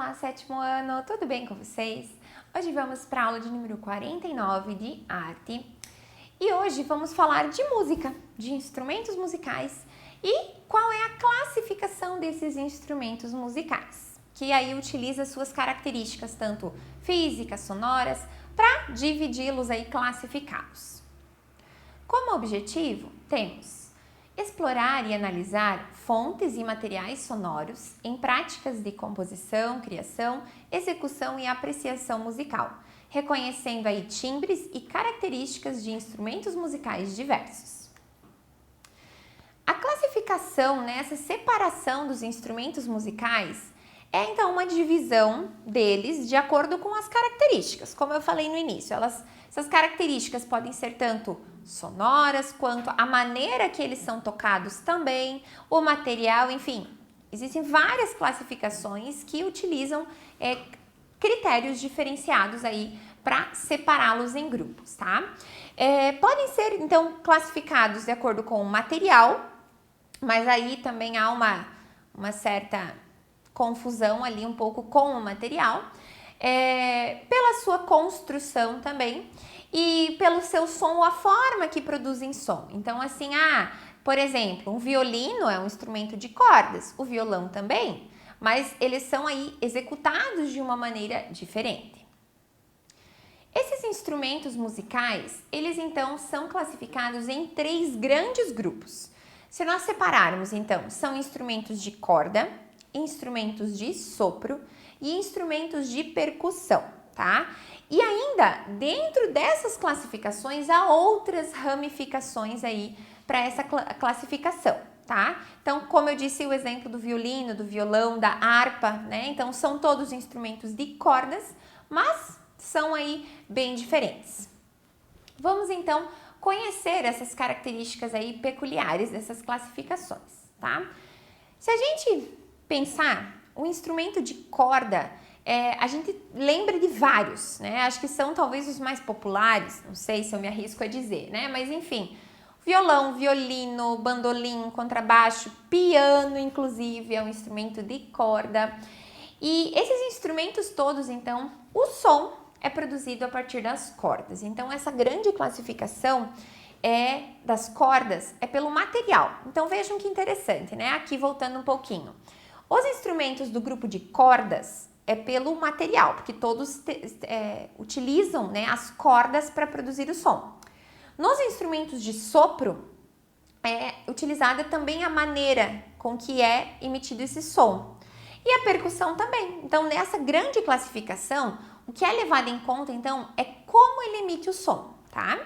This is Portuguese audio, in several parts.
Olá, sétimo ano, tudo bem com vocês? Hoje vamos para a aula de número 49 de arte e hoje vamos falar de música, de instrumentos musicais e qual é a classificação desses instrumentos musicais, que aí utiliza suas características, tanto físicas, sonoras, para dividi-los aí, classificá-los. Como objetivo, temos explorar e analisar fontes e materiais sonoros em práticas de composição, criação, execução e apreciação musical, reconhecendo aí timbres e características de instrumentos musicais diversos. A classificação, essa separação dos instrumentos musicais é então uma divisão deles de acordo com as características, como eu falei no início. Essas características podem ser tanto sonoras, quanto a maneira que eles são tocados também, o material, enfim. Existem várias classificações que utilizam critérios diferenciados aí para separá-los em grupos, tá? Podem ser, então, classificados de acordo com o material, mas aí também há uma certa confusão ali um pouco com o material, pela sua construção também e pelo seu som ou a forma que produzem som. Então, assim, por exemplo, um violino é um instrumento de cordas, o violão também, mas eles são aí executados de uma maneira diferente. Esses instrumentos musicais, eles então são classificados em 3 grandes grupos. Se nós separarmos, então, são instrumentos de corda, instrumentos de sopro e instrumentos de percussão, tá? E ainda, dentro dessas classificações, há outras ramificações aí para essa classificação, tá? Então, como eu disse, o exemplo do violino, do violão, da harpa, né? Então, são todos instrumentos de cordas, mas são aí bem diferentes. Vamos, então, conhecer essas características aí peculiares dessas classificações, tá? Se a gente pensar, o instrumento de corda, a gente lembra de vários, né? Acho que são talvez os mais populares, não sei se eu me arrisco a dizer, né? Mas enfim, violão, violino, bandolim, contrabaixo, piano, inclusive, é um instrumento de corda. E esses instrumentos todos, então, o som é produzido a partir das cordas. Então, essa grande classificação das cordas é pelo material. Então, vejam que interessante, né? Aqui voltando um pouquinho. Os instrumentos do grupo de cordas é pelo material, porque todos utilizam, né, as cordas para produzir o som. Nos instrumentos de sopro, é utilizada também a maneira com que é emitido esse som. E a percussão também. Então, nessa grande classificação, o que é levado em conta, então, é como ele emite o som, tá?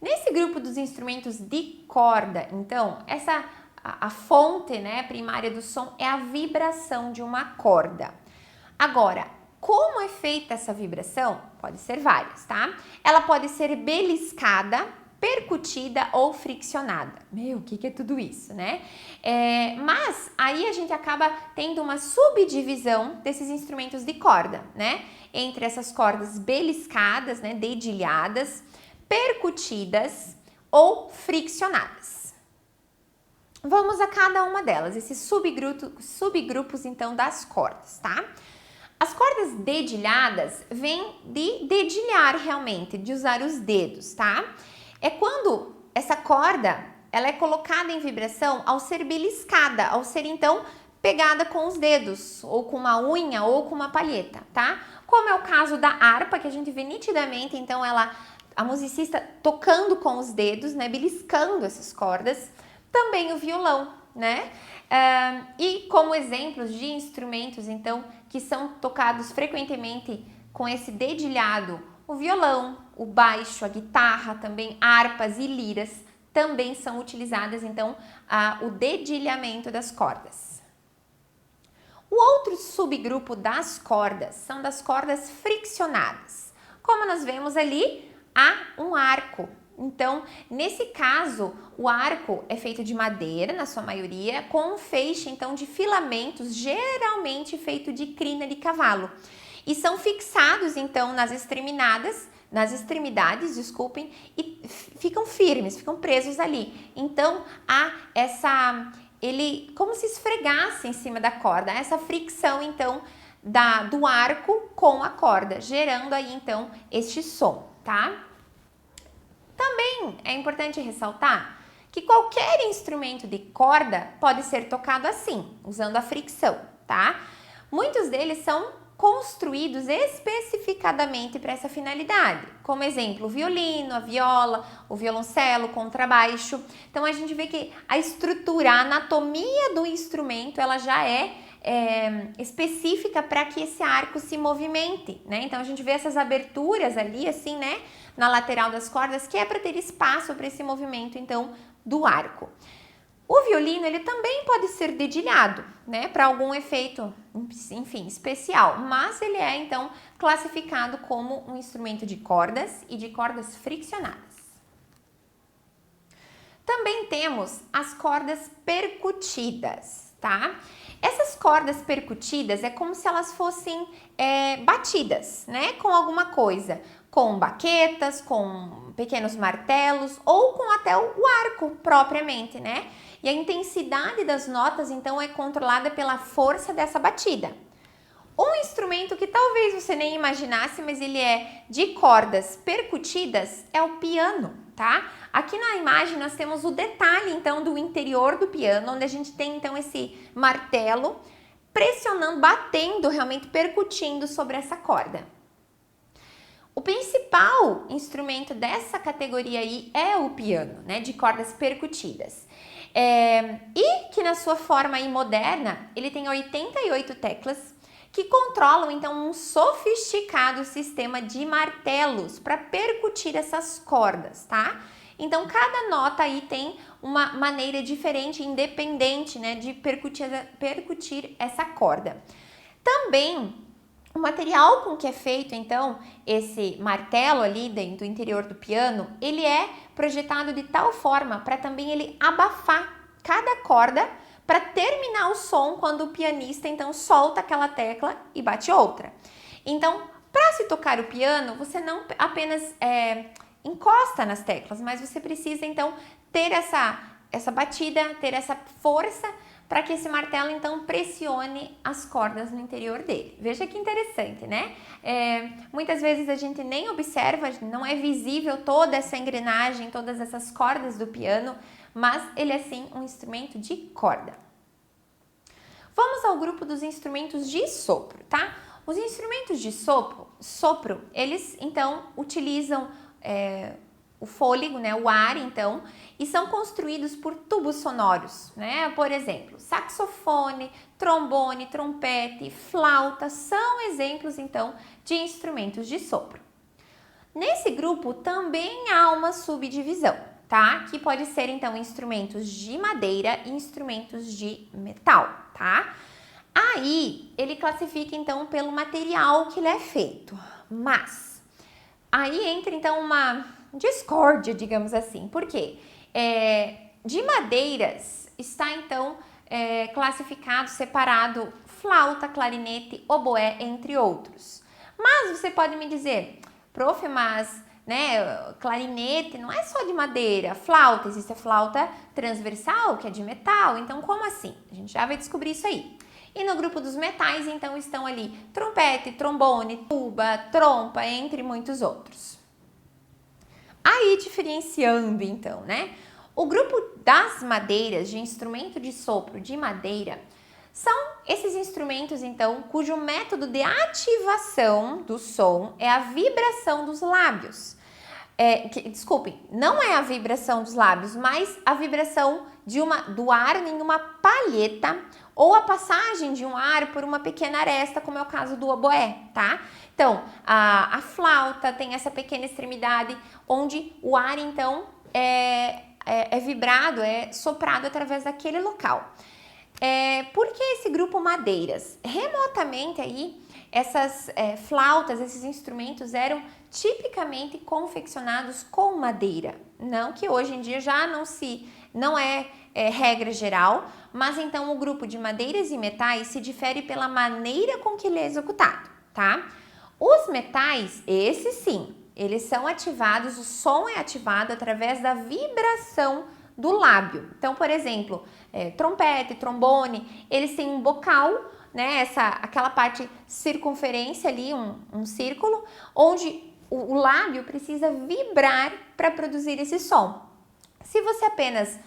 Nesse grupo dos instrumentos de corda, então, a fonte, né, primária do som é a vibração de uma corda. Agora, como é feita essa vibração? Pode ser várias, tá? Ela pode ser beliscada, percutida ou friccionada. O que é tudo isso, né? Mas aí a gente acaba tendo uma subdivisão desses instrumentos de corda, né? Entre essas cordas beliscadas, né, dedilhadas, percutidas ou friccionadas. Vamos a cada uma delas, esses subgrupos então das cordas, tá? As cordas dedilhadas vêm de dedilhar realmente, de usar os dedos, tá? É quando essa corda, ela é colocada em vibração ao ser beliscada, ao ser então pegada com os dedos, ou com uma unha, ou com uma palheta, tá? Como é o caso da harpa, que a gente vê nitidamente, então a musicista tocando com os dedos, né, beliscando essas cordas. Também o violão, né? E como exemplos de instrumentos, então, que são tocados frequentemente com esse dedilhado, o violão, o baixo, a guitarra, também harpas e liras, também são utilizadas, então, o dedilhamento das cordas. O outro subgrupo das cordas são das cordas friccionadas. Como nós vemos ali, há um arco. Então, nesse caso, o arco é feito de madeira, na sua maioria, com um feixe, então, de filamentos, geralmente feito de crina de cavalo. E são fixados, então, nas extremidades, e ficam firmes, ficam presos ali. Então, há ele como se esfregasse em cima da corda, essa fricção então do arco com a corda, gerando aí então este som, tá? Também é importante ressaltar que qualquer instrumento de corda pode ser tocado assim, usando a fricção, tá? Muitos deles são construídos especificadamente para essa finalidade, como exemplo, o violino, a viola, o violoncelo, o contrabaixo. Então a gente vê que a estrutura, a anatomia do instrumento, ela já é específica para que esse arco se movimente, né? Então a gente vê essas aberturas ali, assim, né, na lateral das cordas, que é para ter espaço para esse movimento, então, do arco. O violino, ele também pode ser dedilhado, né, para algum efeito, enfim, especial, mas ele é, então, classificado como um instrumento de cordas e de cordas friccionadas. Também temos as cordas percutidas, tá? Essas cordas percutidas é como se elas fossem batidas, né, com alguma coisa, com baquetas, com pequenos martelos ou com até o arco propriamente, né? E a intensidade das notas, então, é controlada pela força dessa batida. Um instrumento que talvez você nem imaginasse, mas ele é de cordas percutidas, é o piano, tá? Aqui na imagem nós temos o detalhe, então, do interior do piano, onde a gente tem, então, esse martelo pressionando, batendo, realmente percutindo sobre essa corda. O principal instrumento dessa categoria aí é o piano, né, de cordas percutidas. E que na sua forma aí moderna, ele tem 88 teclas que controlam então um sofisticado sistema de martelos para percutir essas cordas, tá? Então cada nota aí tem uma maneira diferente, independente, né, de percutir essa corda. Também o material com que é feito, então, esse martelo ali dentro do interior do piano, ele é projetado de tal forma para também ele abafar cada corda para terminar o som quando o pianista, então, solta aquela tecla e bate outra. Então, para se tocar o piano, você não apenas encosta nas teclas, mas você precisa, então, ter essa batida, ter essa força para que esse martelo, então, pressione as cordas no interior dele. Veja que interessante, né? Muitas vezes a gente nem observa, não é visível toda essa engrenagem, todas essas cordas do piano, mas ele é, sim, um instrumento de corda. Vamos ao grupo dos instrumentos de sopro, tá? Os instrumentos de sopro, eles, então, utilizam o fôlego, né, o ar, então, e são construídos por tubos sonoros, né? Por exemplo, saxofone, trombone, trompete, flauta são exemplos, então, de instrumentos de sopro. Nesse grupo também há uma subdivisão, tá? Que pode ser, então, instrumentos de madeira e instrumentos de metal, tá? Aí, ele classifica, então, pelo material que ele é feito, mas aí entra, então, uma discórdia, digamos assim. Por quê? De madeiras está, então, classificado, separado, flauta, clarinete, oboé, entre outros. Mas você pode me dizer, prof, mas, né, clarinete não é só de madeira, flauta, existe a flauta transversal, que é de metal, então como assim? A gente já vai descobrir isso aí. E no grupo dos metais, então, estão ali trompete, trombone, tuba, trompa, entre muitos outros. Aí, diferenciando, então, né? O grupo das madeiras, de instrumento de sopro de madeira, são esses instrumentos, então, cujo método de ativação do som é a vibração dos lábios. Desculpem, não é a vibração dos lábios, mas a vibração do ar em uma palheta ou a passagem de um ar por uma pequena aresta, como é o caso do oboé, tá? Então, a flauta tem essa pequena extremidade onde o ar, então, é vibrado, é soprado através daquele local. Por que esse grupo madeiras? Remotamente aí, essas flautas, esses instrumentos eram tipicamente confeccionados com madeira. Não que hoje em dia já não é regra geral, mas então o grupo de madeiras e metais se difere pela maneira com que ele é executado, tá? Os metais, esses sim, eles são ativados, o som é ativado através da vibração do lábio. Então, por exemplo, trompete, trombone, eles têm um bocal, né, aquela parte circunferência ali, um círculo, onde o lábio precisa vibrar para produzir esse som. Se você apenas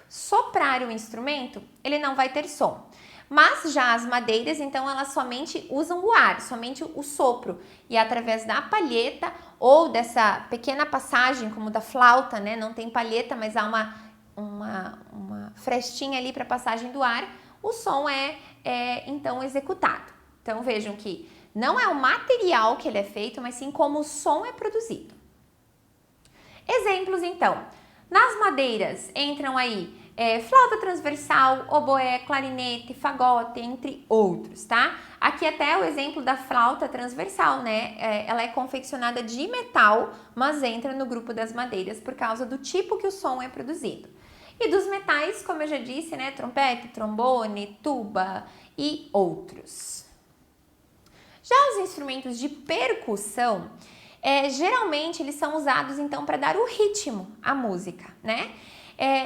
soprar o instrumento, ele não vai ter som. Mas já as madeiras, então, elas somente usam o ar, somente o sopro. E através da palheta ou dessa pequena passagem, como da flauta, né? Não tem palheta, mas há uma frestinha ali para passagem do ar, o som então executado. Então vejam que não é o material que ele é feito, mas sim como o som é produzido. Exemplos então. Nas madeiras entram aí flauta transversal, oboé, clarinete, fagote, entre outros, tá? Aqui até o exemplo da flauta transversal, né? Ela é confeccionada de metal, mas entra no grupo das madeiras por causa do tipo que o som é produzido. E dos metais, como eu já disse, né? Trompete, trombone, tuba e outros. Já os instrumentos de percussão, geralmente eles são usados então para dar o ritmo à música, né?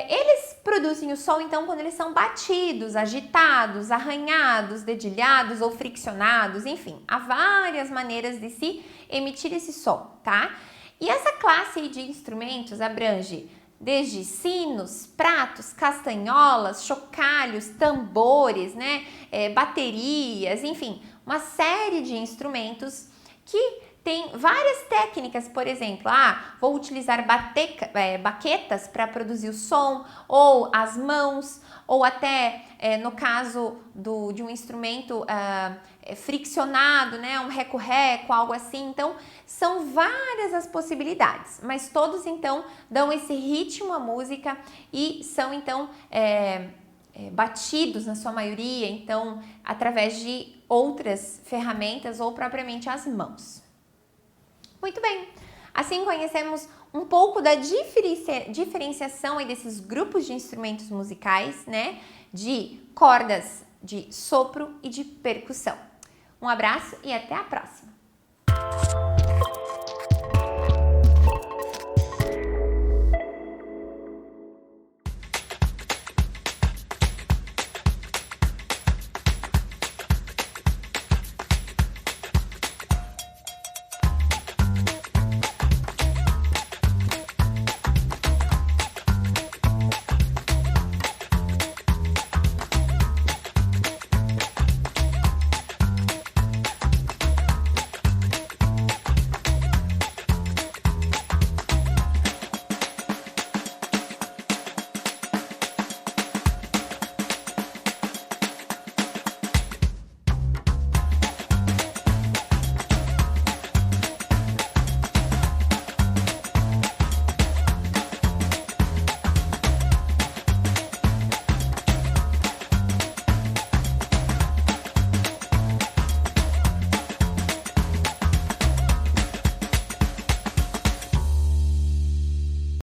Eles produzem o som então quando eles são batidos, agitados, arranhados, dedilhados ou friccionados, enfim, há várias maneiras de se emitir esse som, tá? E essa classe de instrumentos abrange desde sinos, pratos, castanholas, chocalhos, tambores, né, baterias, enfim, uma série de instrumentos que tem várias técnicas, por exemplo, vou utilizar baquetas para produzir o som, ou as mãos, ou até, no caso de um instrumento friccionado, né, um reco-reco, algo assim. Então, são várias as possibilidades, mas todos, então, dão esse ritmo à música e são, então, batidos na sua maioria, então, através de outras ferramentas ou propriamente as mãos. Muito bem, assim conhecemos um pouco da diferenciação aí desses grupos de instrumentos musicais, né? De cordas, de sopro e de percussão. Um abraço e até a próxima!